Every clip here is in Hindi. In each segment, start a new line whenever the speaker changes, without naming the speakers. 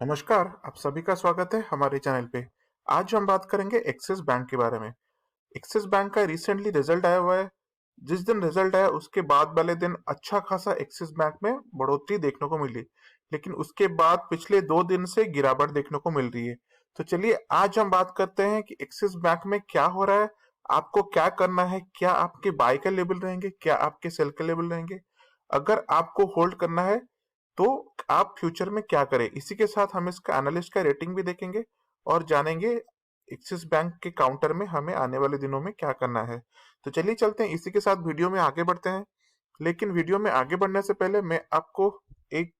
नमस्कार, आप सभी का स्वागत है हमारे चैनल पे। आज हम बात करेंगे एक्सिस बैंक के बारे में। एक्सिस बैंक का रिसेंटली रिजल्ट आया हुआ है। जिस दिन रिजल्ट आया उसके बाद वाले दिन अच्छा खासा एक्सिस बैंक में बढ़ोतरी देखने को मिली, लेकिन उसके बाद पिछले 2 दिन से गिरावट देखने को मिल रही है। तो चलिए आज हम बात करते हैं कि एक्सिस बैंक में क्या हो रहा है, आपको क्या करना है, क्या आपके बाय का लेवल रहेंगे, क्या आपके सेल के लेवल रहेंगे। अगर आपको होल्ड करना है तो आप फ्यूचर में क्या करें। इसी के साथ हम इसका एनालिस्ट का रेटिंग भी देखेंगे और जानेंगे एक्सिस बैंक के काउंटर में हमें आने वाले दिनों में क्या करना है। तो चलिए चलते हैं, इसी के साथ वीडियो में आगे बढ़ते हैं। लेकिन वीडियो में आगे बढ़ने से पहले मैं आपको एक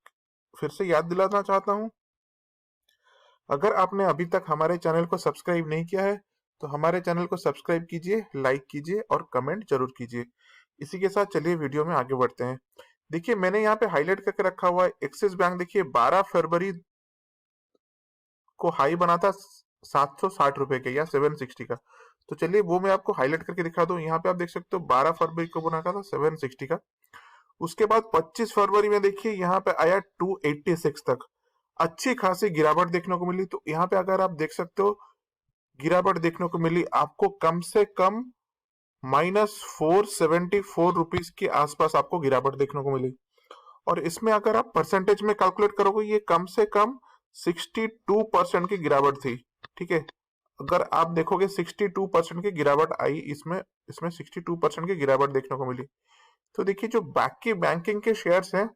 फिर से याद दिलाना चाहता हूं, अगर आपने अभी तक हमारे चैनल को सब्सक्राइब नहीं किया है तो हमारे चैनल को सब्सक्राइब कीजिए, लाइक कीजिए और कमेंट जरूर कीजिए। इसी के साथ चलिए वीडियो में आगे बढ़ते हैं। देखिए मैंने यहाँ पे हाईलाइट करके रखा हुआ है एक्सिस बैंक। देखिए 12 फरवरी को हाई बना था 760 रुपए के या 760 का। तो चलिए वो मैं आपको हाईलाइट करके दिखा दूं। यहाँ पे आप देख सकते हो 12 फरवरी को बना था 760 का। उसके बाद 25 फरवरी में देखिए यहाँ पे आया 286 तक। अच्छी खासी गिरावट देखने को मिली। तो यहाँ पे अगर आप देख सकते हो गिरावट देखने को मिली आपको कम से कम -474 रुपीज के आसपास आपको गिरावट देखने को मिली। और इसमें अगर आप परसेंटेज में कैलकुलेट करोगे ये कम से कम 62% की गिरावट थी। ठीक है, अगर आप देखोगे 62% की गिरावट आई इसमें इसमें 62% की गिरावट देखने को मिली। तो देखिए जो बाकी बैंकिंग के शेयर्स हैं,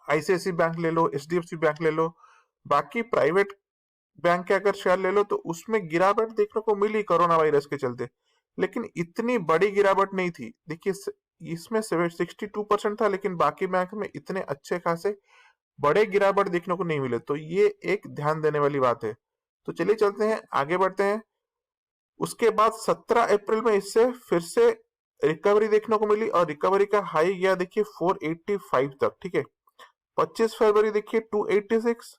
आईसीआईसी बैंक ले लो, एचडीएफसी बैंक ले लो, बाकी प्राइवेट बैंक के अगर शेयर ले लो तो उसमें गिरावट देखने को मिली कोरोना वायरस के चलते, लेकिन इतनी बड़ी गिरावट नहीं थी। देखिए इसमें 62% था, लेकिन बाकी बैंक में इतने अच्छे खासे बड़े गिरावट देखने को नहीं मिले। तो ये एक ध्यान देने वाली बात है। तो चलिए चलते हैं, आगे बढ़ते हैं। उसके बाद 17 अप्रैल में इससे फिर से रिकवरी देखने को मिली और रिकवरी का हाई गया देखिए 485 तक। ठीक है, 25 फरवरी देखिए 286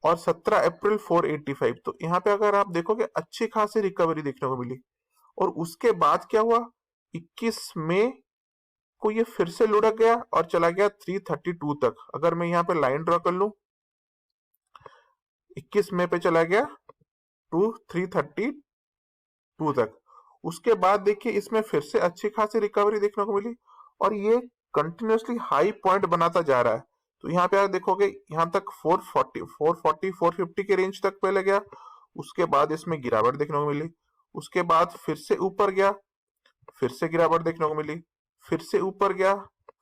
और 17 अप्रैल 485। तो यहाँ पे अगर आप देखोगे अच्छी खासी रिकवरी देखने को मिली। और उसके बाद क्या हुआ, 21 मई को ये फिर से लुढ़क गया और चला गया 332 तक। अगर मैं यहाँ पे लाइन ड्रॉ कर लूं, 21 मई पे चला गया टू 332 तक। उसके बाद देखिए इसमें फिर से अच्छी खासी रिकवरी देखने को मिली और ये कंटिन्यूसली हाई पॉइंट बनाता जा रहा है। तो यहाँ पे आप देखोगे यहाँ तक 450 के रेंज तक पहले गया। उसके बाद इसमें गिरावट देखने को मिली। उसके बाद फिर से ऊपर गया, फिर से गिरावट देखने को मिली, फिर से ऊपर गया,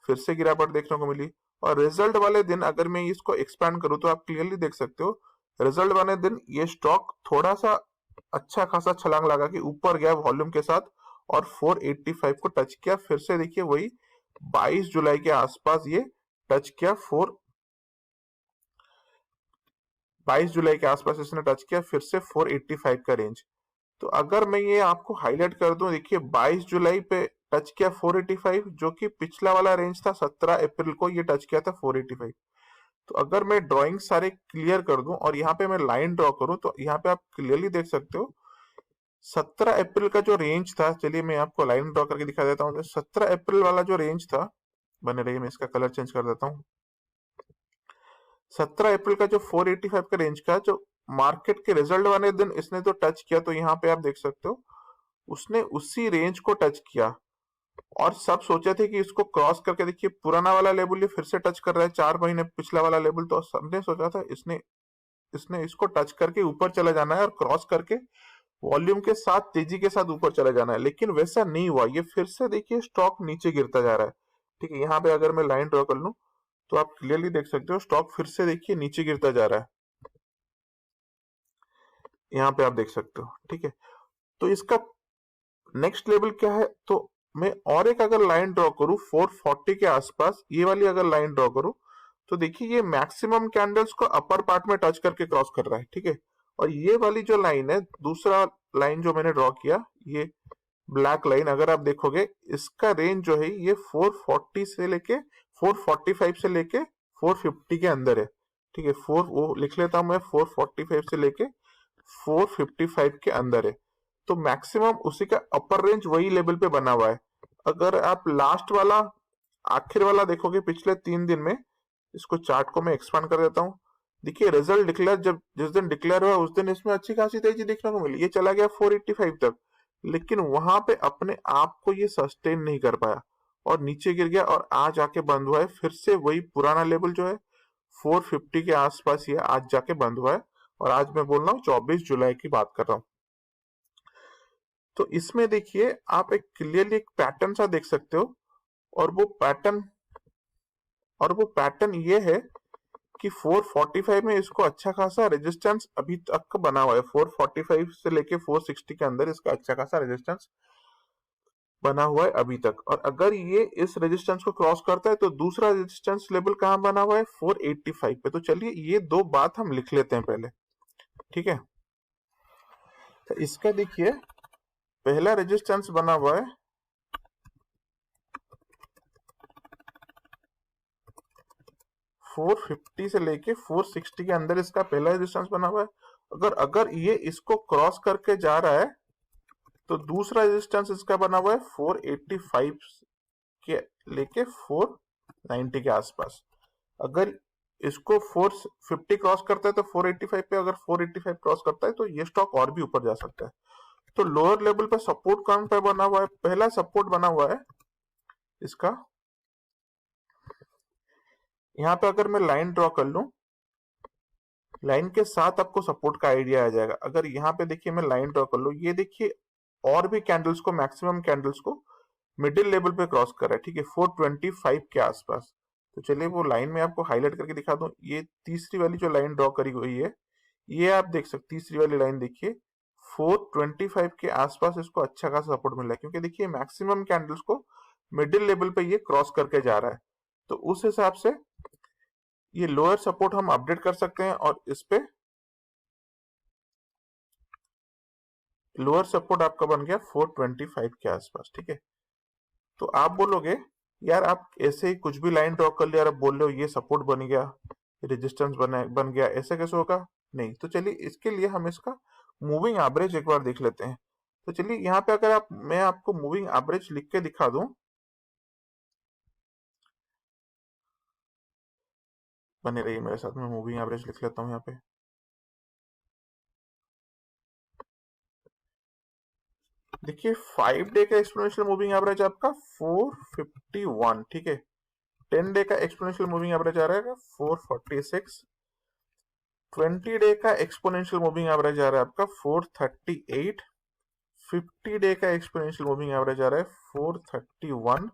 फिर से गिरावट देखने को मिली। और रिजल्ट वाले दिन अगर मैं इसको एक्सपैंड करूं तो आप क्लियरली देख सकते हो, रिजल्ट वाले दिन ये स्टॉक थोड़ा सा अच्छा खासा छलांग लगा कि ऊपर गया वॉल्यूम के साथ और 485 को टच किया। फिर से देखिए वही 22 जुलाई के आसपास ये टच किया, 22 जुलाई के आसपास इसने टच किया फिर से 485 का रेंज। तो अगर मैं ये आपको हाईलाइट कर दूं, देखिए 22 जुलाई पे टच किया 485, जो कि पिछला वाला रेंज था 17 अप्रैल को ये टच किया था 485। तो अगर मैं ड्राइंग सारे क्लियर कर दूं और यहाँ पे मैं लाइन ड्रॉ करूं तो यहाँ पे आप क्लियरली देख सकते हो 17 अप्रैल का जो रेंज था। चलिए मैं आपको लाइन ड्रॉ करके दिखा देता हूँ। 17 अप्रैल वाला जो रेंज था, बने रहिए मैं इसका कलर चेंज कर देता हूँ। 17 अप्रैल का जो 485 का रेंज का जो मार्केट के रिजल्ट वाले दिन इसने तो टच किया, तो यहाँ पे आप देख सकते हो उसने उसी रेंज को टच किया और सब सोचे थे कि इसको क्रॉस करके देखिए पुराना वाला लेवल ये फिर से टच कर रहा है 4 महीने पिछला वाला लेवल। तो सबने सोचा था इसने इसने इसको टच करके ऊपर चला जाना है और क्रॉस करके वॉल्यूम के साथ तेजी के साथ ऊपर चला जाना है, लेकिन वैसा नहीं हुआ। ये फिर से देखिए स्टॉक नीचे गिरता जा रहा है। ठीक है, यहाँ पे अगर मैं लाइन ड्रॉ कर लूं तो आप क्लियरली देख सकते हो स्टॉक फिर से देखिए नीचे गिरता जा रहा है। यहाँ पे आप देख सकते हो। ठीक है, तो इसका नेक्स्ट लेवल क्या है, तो मैं और एक अगर लाइन ड्रॉ करूं 440 के आसपास, ये वाली अगर लाइन ड्रॉ करूं तो देखिए ये मैक्सिमम कैंडल्स को अपर पार्ट में टच करके क्रॉस कर रहा है। ठीक है, और ये वाली जो लाइन है, दूसरा लाइन जो मैंने ड्रॉ किया, ये ब्लैक लाइन अगर आप देखोगे इसका रेंज जो है ये 440 से लेके 445 से लेके 450 के अंदर है। ठीक है, फोर वो लिख लेता हूं मैं, 445 से लेके 455 के अंदर है। तो मैक्सिमम उसी का अपर रेंज वही लेवल पे बना हुआ है। अगर आप लास्ट वाला आखिर वाला देखोगे पिछले 3 दिन में, इसको चार्ट को मैं एक्सपांड कर देता हूँ। देखिए रिजल्ट डिक्लेयर जब जिस दिन डिक्लेयर हुआ उस दिन इसमें अच्छी खासी तेजी देखने को मिली, ये चला गया 485 तक, लेकिन वहां पे अपने आप को ये सस्टेन नहीं कर पाया और नीचे गिर गया और आज आके बंद हुआ है फिर से वही पुराना लेवल जो है 450 के आसपास ये आज जाके बंद हुआ है। और आज मैं बोल रहा हूँ 24 जुलाई की बात कर रहा हूँ। तो इसमें देखिए आप एक क्लियरली एक पैटर्न सा देख सकते हो और वो पैटर्न ये है कि 445 में इसको अच्छा खासा रेजिस्टेंस अभी तक का बना हुआ है। 445 से लेके 460 के अंदर इसका अच्छा खासा रेजिस्टेंस बना हुआ है अभी तक। और अगर ये इस रेजिस्टेंस को क्रॉस करता है तो दूसरा रेजिस्टेंस लेवल कहां बना हुआ है 485 पे। तो चलिए ये दो बात हम लिख लेते हैं पहले, ठीक है। तो इसका देखिए पहला रेजिस्टेंस बना हुआ है 450 से लेके 460 के अंदर इसका पहला रेजिस्टेंस बना हुआ है। अगर अगर ये इसको क्रॉस करके जा रहा है तो दूसरा रेजिस्टेंस इसका बना हुआ है 485 के लेके 490 के आसपास। अगर इसको 450 क्रॉस करता है तो 485 पे, अगर 485 क्रॉस करता है तो ये स्टॉक और भी ऊपर जा सकता है। तो लोअर लेवल पे सपोर्ट कौन पे बना हुआ है, पहला सपोर्ट बना हुआ है इसका, यहाँ पे अगर मैं लाइन ड्रॉ कर लूं, लाइन के साथ आपको सपोर्ट का आइडिया आ जाएगा। अगर यहाँ पे देखिए मैं लाइन ड्रॉ कर लूं, ये देखिए और भी कैंडल्स को, मैक्सिमम कैंडल्स को मिडिल लेवल पे क्रॉस कर रहा है, ठीक है, 425 के आसपास। तो चलिए वो लाइन में आपको हाईलाइट करके दिखा दूं। ये तीसरी वाली जो लाइन ड्रॉ करी हुई है, ये आप देख सकते, तीसरी वाली लाइन देखिए 425 के आसपास इसको अच्छा खासा सपोर्ट मिल रहा है, क्योंकि देखिए मैक्सिमम कैंडल्स को मिडिल लेवल पे ये क्रॉस करके जा रहा है। तो उस हिसाब से ये लोअर सपोर्ट हम अपडेट कर सकते हैं और इस पे लोअर सपोर्ट आपका बन गया 425 के आसपास, ठीक है। तो आप बोलोगे यार आप ऐसे ही कुछ भी लाइन ड्रॉ कर लिया और आप बोल रहे हो ये सपोर्ट बन गया, रेजिस्टेंस बन गया, ऐसे कैसे होगा? नहीं। तो चलिए इसके लिए हम इसका मूविंग एवरेज एक बार देख लेते हैं। तो चलिए यहाँ पे अगर मैं आपको मूविंग एवरेज लिख के दिखा दूं, बने रहिए मेरे साथ में, मूविंग एवरेज लिख लेता हूँ यहाँ पे। देखिए 5 डे का एक्सपोनेंशियल मूविंग एवरेज आपका 451, ठीक है। 10 डे का एक्सपोनेंशियल मूविंग एवरेज आ रहा है 446। 20 डे का एक्सपोनेंशियल मूविंग एवरेज आ रहा है आपका 438। 50 डे का एक्सपोनेंशियल मूविंग एवरेज आ रहा है 431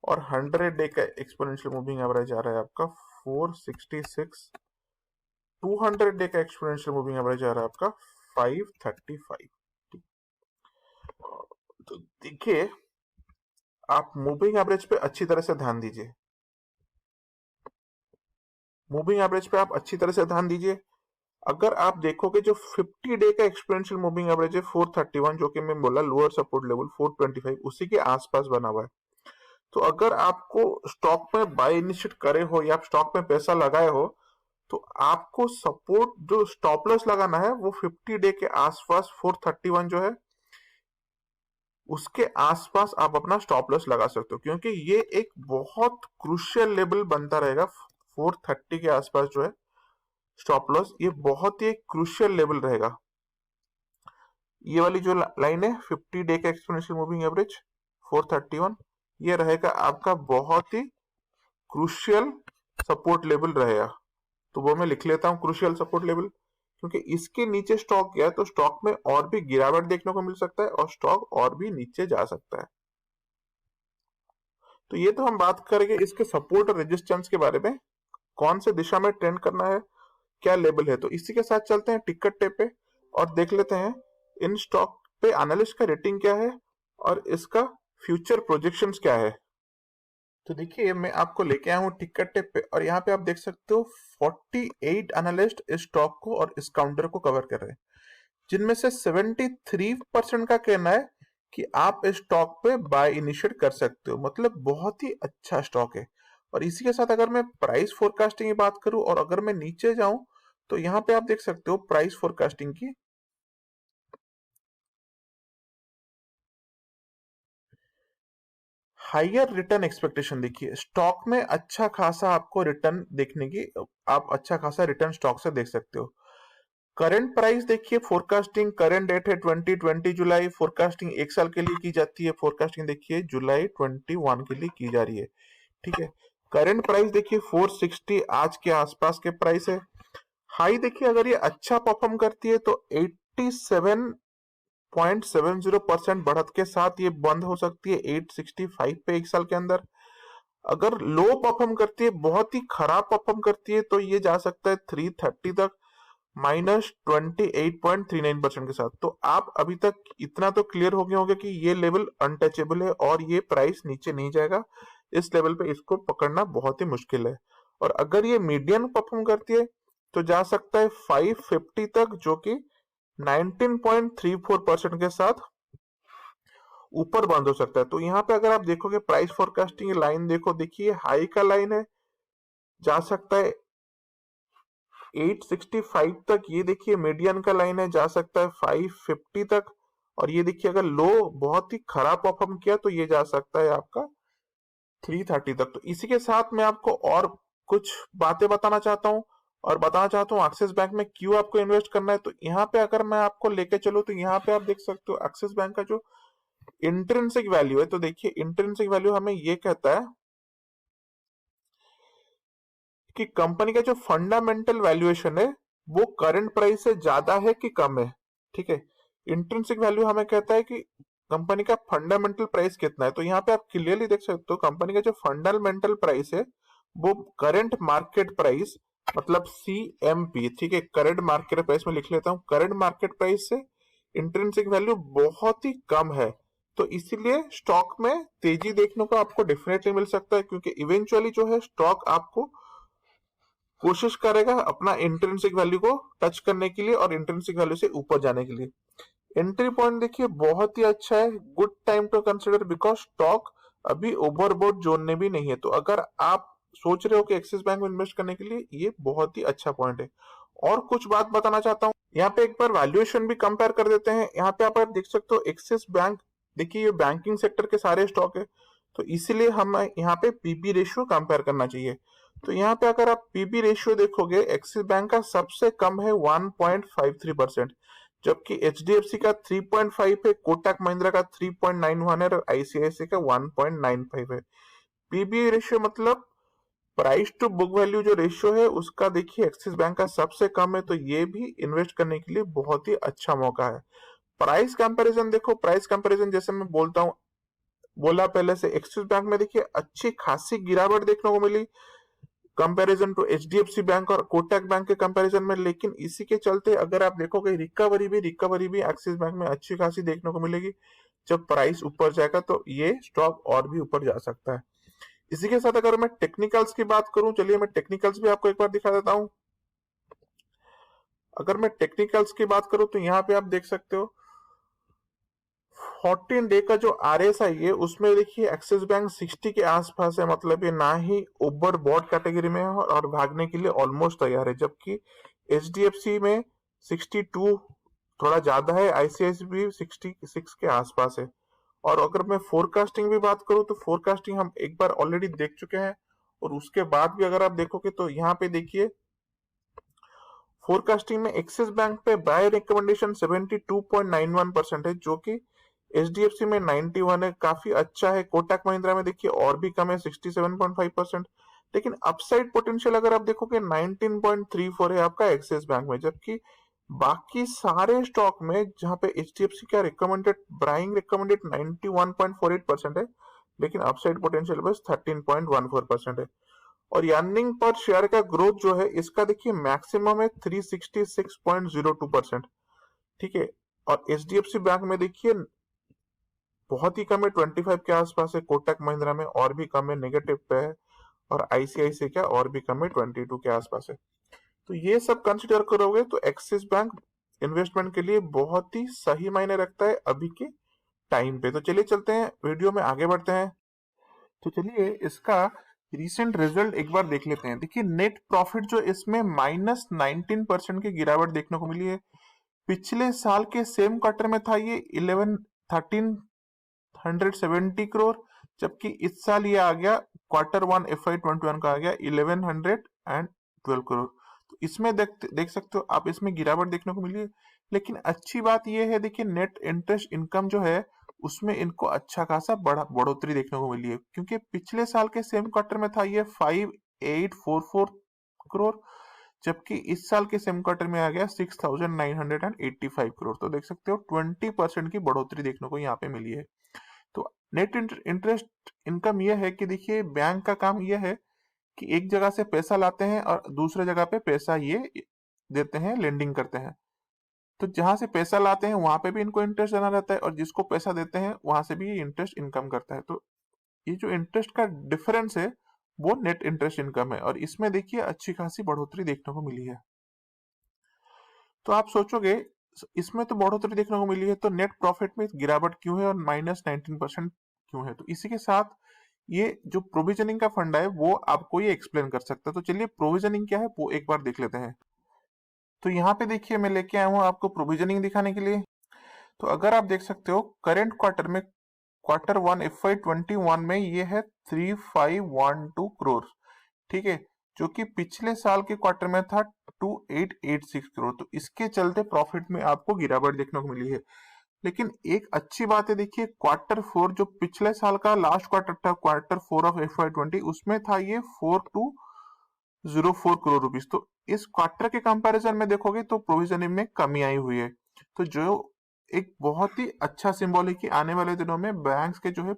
और 100 डे का एक्सपोनेंशियल मूविंग एवरेज आ रहा है आपका 466। 200 डे का एक्सपोनेंशियल मूविंग एवरेज आ रहा है आपका 535। तो देखिए आप मूविंग एवरेज पे अच्छी तरह से ध्यान दीजिए, मूविंग एवरेज पे आप अच्छी तरह से ध्यान दीजिए। अगर आप देखोगे जो 50 डे का एक्सपोनेंशियल मूविंग एवरेज है 431, जो कि मैं बोला लोअर सपोर्ट लेवल 425, उसी के आसपास बना हुआ है। तो अगर आपको स्टॉक में बाय इनिशिएट करे हो या आप स्टॉक में पैसा लगाए हो, तो आपको सपोर्ट जो स्टॉप लॉस लगाना है वो 50 डे के आसपास 431 जो है उसके आसपास आप अपना स्टॉप लॉस लगा सकते हो, क्योंकि ये एक बहुत क्रूशियल लेवल बनता रहेगा। 430 के आसपास जो है स्टॉप लॉस, ये बहुत ही क्रूशियल लेवल रहेगा। ये वाली जो लाइन है 50 डे का एक्सपोनेंशियल मूविंग एवरेज 431, ये रहेगा आपका बहुत ही क्रूशियल सपोर्ट लेवल रहेगा। तो वो मैं लिख लेता हूं क्रूशियल सपोर्ट लेवल, क्योंकि इसके नीचे स्टॉक गया तो स्टॉक में और भी गिरावट देखने को मिल सकता है और स्टॉक और भी नीचे जा सकता है। तो ये तो हम बात करेंगे इसके सपोर्ट और रेजिस्टेंस के बारे में, कौन से दिशा में ट्रेंड करना है, क्या लेवल है। तो इसी के साथ चलते हैं टिकट टेप पे और देख लेते हैं इन स्टॉक पे एनालिस्ट का रेटिंग क्या है और इसका फ्यूचर प्रोजेक्शंस क्या है। तो देखिए मैं आपको लेके आया हूँ टिकट टेप पे और यहाँ पे आप देख सकते हो 48 एनालिस्ट इस स्टॉक को और इस काउंटर को कवर कर रहे हैं, जिनमें से 73% का कहना है कि आप इस स्टॉक पे बाय इनिशिएट कर सकते हो, मतलब बहुत ही अच्छा स्टॉक है। और इसी के साथ अगर मैं प्राइस फोरकास्टिंग की बात करूं और अगर मैं नीचे जाऊं तो यहाँ पे आप देख सकते हो प्राइस फोरकास्टिंग की हायर रिटर्न एक्सपेक्टेशन देखिए, स्टॉक में अच्छा खासा आपको रिटर्न देखने की, आप अच्छा खासा रिटर्न स्टॉक से देख सकते हो। करंट प्राइस देखिए, फोरकास्टिंग करंट डेट है 2020 जुलाई, फोरकास्टिंग एक साल के लिए की जाती है, फोरकास्टिंग देखिए जुलाई 21 के लिए की जा रही है। ठीक है, करंट प्राइस देखिए 460 आज के आसपास के प्राइस है। हाई देखिए, अगर ये अच्छा परफॉर्म करती है तो 87.70% बढ़त के साथ ये बंद हो सकती है 865 पे एक साल के अंदर। अगर लो परफॉर्म करती है, बहुत ही खराब परफॉर्म करती है, तो ये जा सकता है 330 तक -28.39% के साथ। तो आप अभी तक इतना तो क्लियर हो गए होंगे कि ये लेवल अनटचेबल है और ये प्राइस नीचे नहीं जाएगा। इस लेवल पे इसको पकड़ना बहुत ही मुश्किल है। और अगर ये मीडियम परफॉर्म करती है तो जा सकता है 550 तक, जो कि 19.34% के साथ ऊपर बंद हो सकता है। तो यहाँ पे अगर आप देखोगे प्राइस फोरकास्टिंग लाइन देखो, देखिए हाई का लाइन है, जा सकता है 865 तक। ये देखिए मीडियन का लाइन है, जा सकता है 550 तक। और ये देखिए अगर लो बहुत ही खराब परफॉर्म किया तो ये जा सकता है आपका 330 तक। तो इसी के साथ मैं आपको और कुछ बातें बताना चाहता हूँ, और बताना चाहता हूँ एक्सिस बैंक में क्यों आपको इन्वेस्ट करना है। तो यहाँ पे अगर मैं आपको लेके चलूँ तो यहाँ पे आप देख सकते हो एक्सिस बैंक का जो इंट्रिंसिक वैल्यू है। तो देखिए इंट्रिंसिक वैल्यू हमें ये कहता है कि कंपनी का जो फंडामेंटल वैल्यूएशन है वो करंट प्राइस से ज्यादा है कि कम है। ठीक है, इंट्रिंसिक वैल्यू हमें कहता है कि कंपनी का फंडामेंटल प्राइस कितना है। तो यहाँ पे आप क्लियरली देख सकते हो कंपनी का जो फंडामेंटल प्राइस है वो करंट मार्केट प्राइस, मतलब CMP। ठीक है, करंट मार्केट प्राइस में लिख लेता हूँ, करंट मार्केट प्राइस से इंट्रिंसिक वैल्यू बहुत ही कम है। तो इसीलिए स्टॉक में तेजी देखने को आपको डेफिनेटली मिल सकता है, क्योंकि इवेंचुअली जो है स्टॉक आपको कोशिश करेगा अपना इंट्रिंसिक वैल्यू को टच करने के लिए और इंट्रिंसिक वैल्यू से ऊपर जाने के लिए। एंट्री पॉइंट देखिए बहुत ही अच्छा है, good time to consider, because stock अभी ओवरबोट जोन में भी नहीं है। तो अगर आप सोच रहे हो कि एक्सिस बैंक में इन्वेस्ट करने के लिए, ये बहुत ही अच्छा पॉइंट है। और कुछ बात बताना चाहता हूँ, यहाँ पे एक बार वैल्यूएशन भी कंपेयर कर देते हैं। यहाँ पे आप देख सकते हो एक्सिस बैंक, देखिए ये बैंकिंग सेक्टर के सारे स्टॉक है, तो इसीलिए हम यहाँ पे पीबी रेशियो कंपेयर करना चाहिए। तो यहाँ पे अगर आप पीबी रेशियो देखोगे, एक्सिस बैंक का सबसे कम है 1.53%, जबकि एचडीएफसी का 3.5 है, कोटक महिंद्रा का 3.91 है और आईसीआईसी का 1.95 है। पीबी रेशियो मतलब प्राइस टू बुक वैल्यू जो रेशियो है उसका देखिए एक्सिस बैंक का सबसे कम है। तो ये भी इन्वेस्ट करने के लिए बहुत ही अच्छा मौका है। प्राइस कंपैरिजन देखो, प्राइस कंपैरिजन जैसे मैं बोलता हूँ, बोला पहले से, एक्सिस बैंक में देखिए अच्छी खासी गिरावट देखने को मिली कंपैरिजन टू एचडीएफसी बैंक और कोटक बैंक के कंपैरिजन में। लेकिन इसी के चलते अगर आप देखोगे रिकवरी भी एक्सिस बैंक में अच्छी खासी देखने को मिलेगी। जब प्राइस ऊपर जाएगा तो ये स्टॉक और भी ऊपर जा सकता है। इसी के साथ अगर मैं टेक्निकल्स की बात करूं, चलिए मैं टेक्निकल्स भी आपको एक बार दिखा देता हूं। अगर मैं टेक्निकल्स की बात करूं तो यहाँ पे आप देख सकते हो 14 डे का जो RSI है उसमें देखिए एक्सिस बैंक 60 के आसपास है, मतलब ये ना ही ओवर बॉट कैटेगरी में है और भागने के लिए ऑलमोस्ट तैयार है। जबकि एचडीएफसी में 62 थोड़ा ज्यादा है, आईसीआईसी भी 66 के आसपास है। और अगर मैं फोरकास्टिंग भी बात करूं तो फोरकास्टिंग हम एक बार ऑलरेडी देख चुके हैं, और उसके बाद भी अगर आप देखोगे तो यहाँ पे देखिए फोरकास्टिंग में एक्सिस बैंक पे बाय रिकमेंडेशन 72.91% है, जो कि एचडीएफसी में 91 है, काफी अच्छा है। कोटक महिंद्रा में देखिए और भी कम है 67.5%। लेकिन अपसाइड पोटेंशियल अगर आप देखोगे 19.34 है आपका एक्सिस बैंक में। जबकि बाकी सारे स्टॉक में जहां पे एचडीएफसी का रिकमेंडेड बाइंग रिकमेंडेड 91.48% है, लेकिन अपसाइड पोटेंशियल बस 13.14% है। और अर्निंग पर शेयर का ग्रोथ जो है इसका देखिए मैक्सिमम है 366.02%। ठीक है, और एचडीएफसी बैंक में देखिए बहुत ही कम है, 25 के आसपास है, कोटक महिंद्रा में और भी कम है, नेगेटिव पे है, और आईसीआईसी का और भी कम है, 22 के आसपास है। तो ये सब कंसिडर करोगे तो एक्सिस बैंक इन्वेस्टमेंट के लिए बहुत ही सही मायने रखता है अभी के टाइम पे। तो चलिए चलते हैं, वीडियो में आगे बढ़ते हैं। तो चलिए इसका रिसेंट रिजल्ट एक बार देख लेते हैं। देखिए नेट प्रॉफिट जो इसमें -19% की गिरावट देखने को मिली है। पिछले साल के सेम क्वार्टर में था ये 11 1370 करोड़, जबकि इस साल ये आ गया Q1 FY21 का आ गया 1112 करोड़। तो इसमें देख सकते हो आप, इसमें गिरावट देखने को मिली है। लेकिन अच्छी बात ये है, देखिए नेट इंटरेस्ट इनकम जो है उसमें इनको अच्छा खासा बढ़ोतरी देखने को मिली है, क्योंकि पिछले साल के सेम क्वार्टर में था ये 5844 करोड़, जबकि इस साल के सेम क्वार्टर में आ गया 6985 करोड़। तो देख सकते हो 20% की बढ़ोतरी देखने को यहाँ पे मिली है। तो नेट इंटरेस्ट इनकम यह है कि देखिए बैंक का काम यह है कि एक जगह से पैसा लाते हैं और दूसरे जगह पे पैसा ये देते हैं, लेंडिंग करते हैं। तो जहां से पैसा लाते हैं वहां पे भी इनको इंटरेस्ट देना रहता है, और जिसको पैसा देते हैं वहां से भी ये इंटरेस्ट इनकम करता है। तो ये जो इंटरेस्ट का डिफरेंस है वो नेट इंटरेस्ट इनकम है, और इसमें देखिए अच्छी खासी बढ़ोतरी देखने को मिली है। तो आप सोचोगे इसमें तो बढ़ोतरी देखने को मिली है, तो नेट प्रॉफिट में गिरावट क्यों है और -19% क्यों है? तो इसी के साथ ये जो प्रोविजनिंग का फंड है वो आपको ये एक्सप्लेन कर सकता है। तो चलिए प्रोविजनिंग क्या है वो एक बार देख लेते हैं। तो यहाँ पे देखिए मैं लेके आया हूँ आपको प्रोविजनिंग दिखाने के लिए। तो अगर आप देख सकते हो करंट क्वार्टर में Q1 FY21 में ये है 3512 करोड़, ठीक है, जो कि पिछले साल के क्वार्टर में था 2886 करोड़। तो इसके चलते प्रॉफिट में आपको गिरावट देखने को मिली है। लेकिन एक अच्छी बात है, देखिए Q4 जो पिछले साल का लास्ट क्वार्टर था, Q4 ऑफ FY20, उसमें था ये 4204 करोड़ रुपीस। तो इस क्वार्टर के कंपैरिजन में देखोगे तो प्रोविजनिंग में कमी आई हुई है। तो जो एक बहुत ही अच्छा सिंबल है कि आने वाले दिनों में बैंक्स के जो है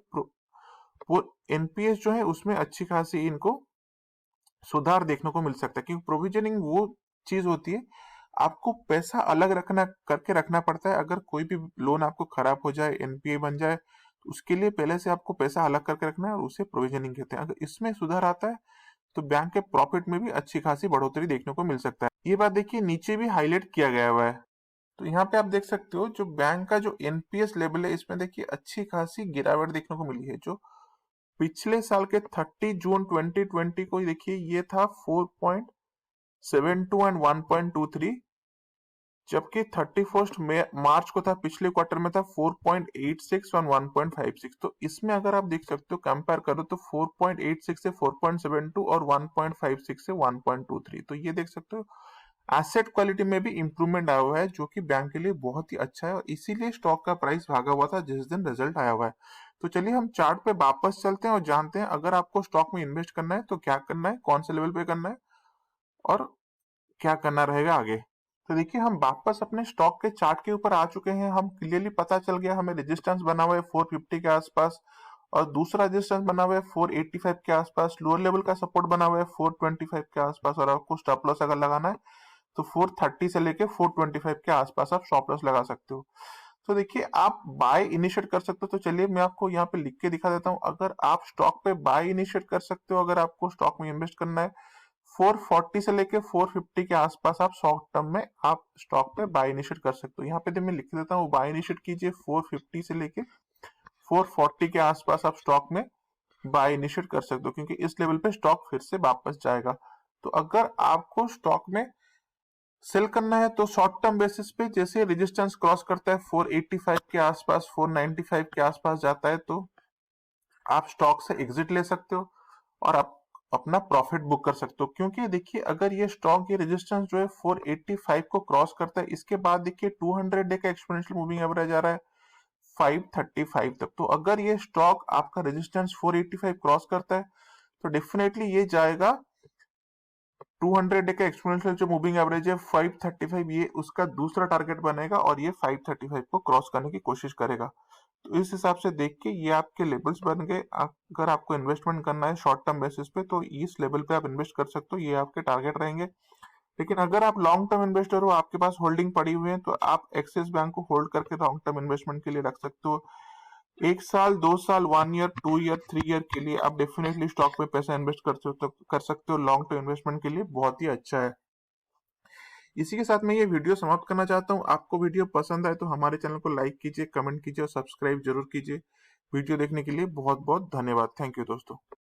वो एनपीएस जो है उसमें अच्छी खासी इनको सुधार देखने को मिल सकता है, क्योंकि प्रोविजनिंग वो चीज होती है, आपको पैसा अलग रखना पड़ता है। अगर कोई भी लोन आपको खराब हो जाए, एनपीए बन जाए, तो उसके लिए पहले से आपको पैसा अलग करके रखना है और उसे प्रोविजनिंग कहते हैं। अगर इसमें सुधार आता है तो बैंक के प्रॉफिट में भी अच्छी खासी बढ़ोतरी देखने को मिल सकता है। ये बात देखिए नीचे भी हाईलाइट किया गया हुआ है। तो यहाँ पे आप देख सकते हो जो बैंक का जो एनपीएस लेवल है, इसमें देखिए अच्छी खासी गिरावट देखने को मिली है। जो पिछले साल के 30 जून 2020 को देखिए ये था 4.72 एंड 1.23, जबकि 31 मार्च को था, पिछले क्वार्टर में था 4.86 और 1.56। तो इसमें अगर आप देख सकते हो कंपेयर करो तो 4.86 से 4.72 और 1.56 से 1.23। तो ये देख सकते हो एसेट क्वालिटी में भी इंप्रूवमेंट आया हुआ है, जो कि बैंक के लिए बहुत ही अच्छा है, और इसीलिए स्टॉक का प्राइस भागा हुआ था जिस दिन रिजल्ट आया हुआ है। तो चलिए हम चार्ट पे वापस चलते हैं और जानते हैं अगर आपको स्टॉक में इन्वेस्ट करना है तो क्या करना है, कौन से लेवल पे करना है और क्या करना रहेगा आगे। तो देखिए हम वापस अपने स्टॉक के चार्ट के ऊपर आ चुके हैं। हम क्लियरली पता चल गया, हमें रेजिस्टेंस बना हुआ है 450 के आसपास, और दूसरा रेजिस्टेंस बना हुआ है 485 के आसपास, लोअर लेवल का सपोर्ट बना हुआ है 425 के आसपास, और आपको स्टॉप लॉस अगर लगाना है तो 430 से लेके 425 के आसपास आप स्टॉप लॉस लगा सकते हो। तो देखिए आप बाय इनिशिएट कर सकते हो। तो चलिए मैं आपको यहाँ पे लिख के दिखा देता हूँ। अगर आप स्टॉक पे बाय इनिशिएट कर सकते हो, अगर आपको स्टॉक में इन्वेस्ट करना है 440 से लेके 450 के आसपास आप शॉर्ट टर्म में आप स्टॉक पे बाय इनिशिएट कर सकते हो। यहाँ पे मैं लिख देता हूँ, बाय इनिशिएट कीजिए 450 से लेके 440 के आसपास आप स्टॉक में बाय इनिशिएट कर सकते हो, क्योंकि इस लेवल पे स्टॉक फिर से वापस जाएगा। तो अगर आपको स्टॉक में सेल करना है तो शॉर्ट टर्म बेसिस पे जैसे रेजिस्टेंस क्रॉस करता है 485 के आसपास, 495 के आसपास जाता है, तो आप स्टॉक से एग्जिट ले सकते हो और आप अपना प्रॉफिट बुक कर सकते हो। क्योंकि देखिए अगर ये स्टॉक ये रेजिस्टेंस जो है 485 को क्रॉस करता है, इसके बाद देखिए 200 डे का एक्सपोनेंशियल मूविंग एवरेज आ रहा है 535 तक। तो अगर ये स्टॉक आपका रेजिस्टेंस 485 क्रॉस करता है तो डेफिनेटली ये जाएगा 200 डे का एक्सपोनेंशियल जो मूविंग एवरेज है 535, ये उसका दूसरा टारगेट बनेगा और ये 535 को क्रॉस करने की कोशिश करेगा। तो इस हिसाब से देख के ये आपके लेवल्स बन गए। अगर आपको इन्वेस्टमेंट करना है शॉर्ट टर्म बेसिस पे तो इस लेवल पे आप इन्वेस्ट कर सकते हो, ये आपके टारगेट रहेंगे। लेकिन अगर आप लॉन्ग टर्म इन्वेस्टर हो, आपके पास होल्डिंग पड़ी हुई है, तो आप एक्सिस बैंक को होल्ड करके लॉन्ग टर्म इन्वेस्टमेंट के लिए रख सकते हो। 1 साल 2 साल 1 ईयर 2 ईयर 3 ईयर के लिए आप डेफिनेटली स्टॉक में पैसा इन्वेस्ट कर सकते हो। लॉन्ग टर्म इन्वेस्टमेंट के लिए बहुत ही अच्छा है। इसी के साथ मैं ये वीडियो समाप्त करना चाहता हूँ। आपको वीडियो पसंद आए तो हमारे चैनल को लाइक कीजिए, कमेंट कीजिए और सब्सक्राइब जरूर कीजिए। वीडियो देखने के लिए बहुत बहुत धन्यवाद। थैंक यू दोस्तों।